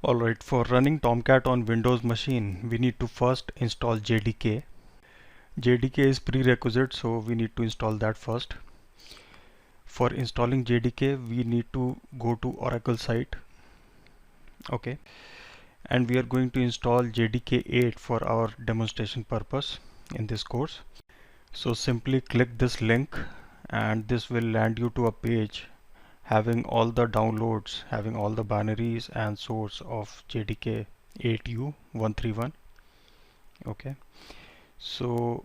Alright, for running Tomcat on Windows machine, we need to first install JDK. JDK is prerequisite, so we need to install that first. For installing JDK, we need to go to Oracle site. Okay, and we are going to install JDK 8 for our demonstration purpose in this course. So simply click this link and this will land you to a page having all the downloads, having all the binaries and source of JDK 8U131. Okay, so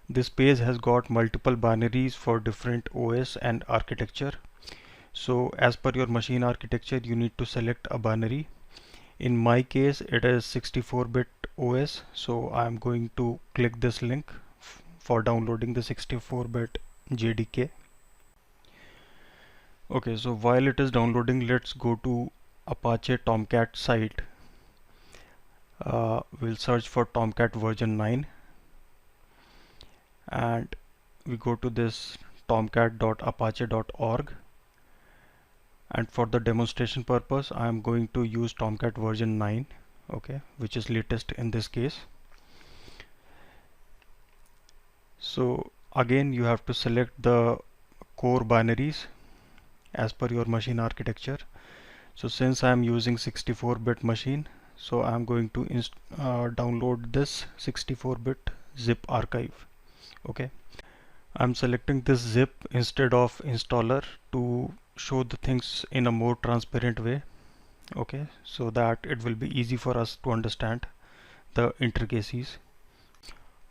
this page has got multiple binaries for different OS and architecture. So as per your machine architecture, you need to select a binary. In my case, it is 64-bit OS, so I'm going to click this link for downloading the 64-bit JDK. Okay, so while it is downloading, let's go to Apache Tomcat site. We'll search for Tomcat version 9 and we go to this tomcat.apache.org, and for the demonstration purpose I am going to use Tomcat version 9, okay, which is latest in this case. So again you have to select the core binaries as per your machine architecture. So since I am using 64-bit machine, so I am going to download this 64-bit zip archive. Okay, I'm selecting this zip instead of installer to show the things in a more transparent way. Okay, so that it will be easy for us to understand the intricacies.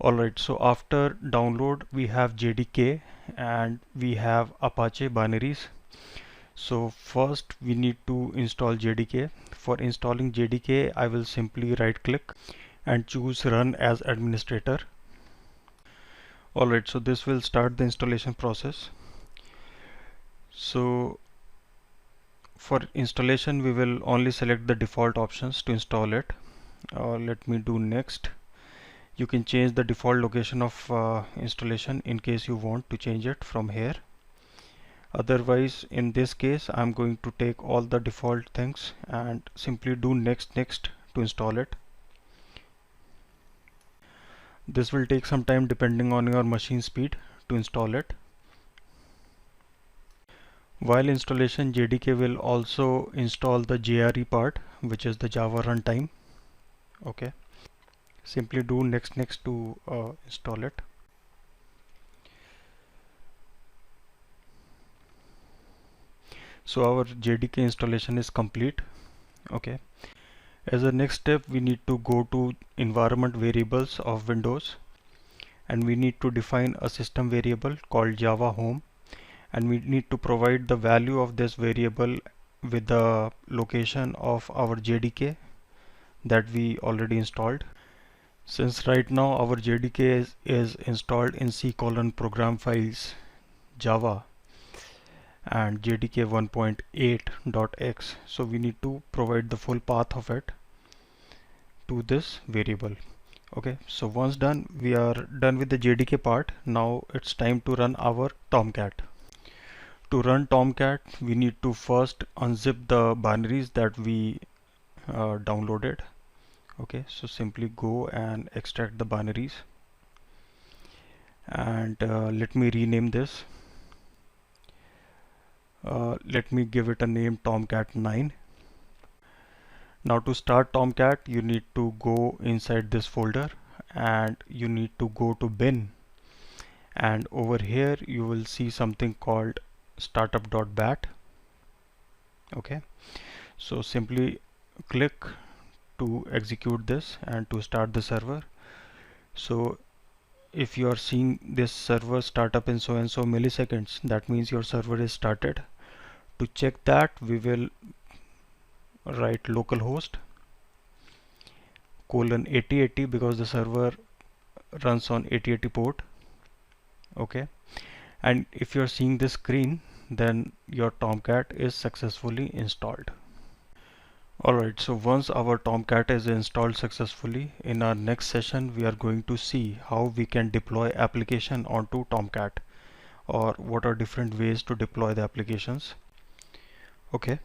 Alright, so after download we have JDK and we have Apache binaries. So first we need to install JDK. For installing JDK, I will simply right click and choose run as administrator. Alright, so this will start the installation process. So for installation we will only select the default options to install it. Let me do next. You can change the default location of installation in case you want to change it from here. Otherwise, in this case I'm going to take all the default things and simply do next to install it. This will take some time depending on your machine speed to install it. While installation, JDK will also install the JRE part, which is the Java runtime. Okay, simply do next to install it. So our JDK installation is complete. Okay, as a next step we need to go to environment variables of Windows and we need to define a system variable called Java Home, and we need to provide the value of this variable with the location of our JDK that we already installed. Since right now our JDK is installed in C:\program files Java and JDK 1.8.x, so we need to provide the full path of it to this variable. Okay, so once done, we are done with the JDK part. Now it's time to run our Tomcat. To run Tomcat, we need to first unzip the binaries that we downloaded. Okay, so simply go and extract the binaries and let me rename this. Let me give it a name Tomcat 9. Now to start Tomcat, you need to go inside this folder and you need to go to bin, and over here you will see something called startup.bat. Okay, so simply click to execute this and to start the server. So if you are seeing this server startup in so and so milliseconds, that means your server is started. To check that, we will write localhost :8080 because the server runs on 8080 port. Okay, and if you're seeing this screen, then your Tomcat is successfully installed. Alright, so once our Tomcat is installed successfully, in our next session we are going to see how we can deploy application onto Tomcat, or what are different ways to deploy the applications. Okay.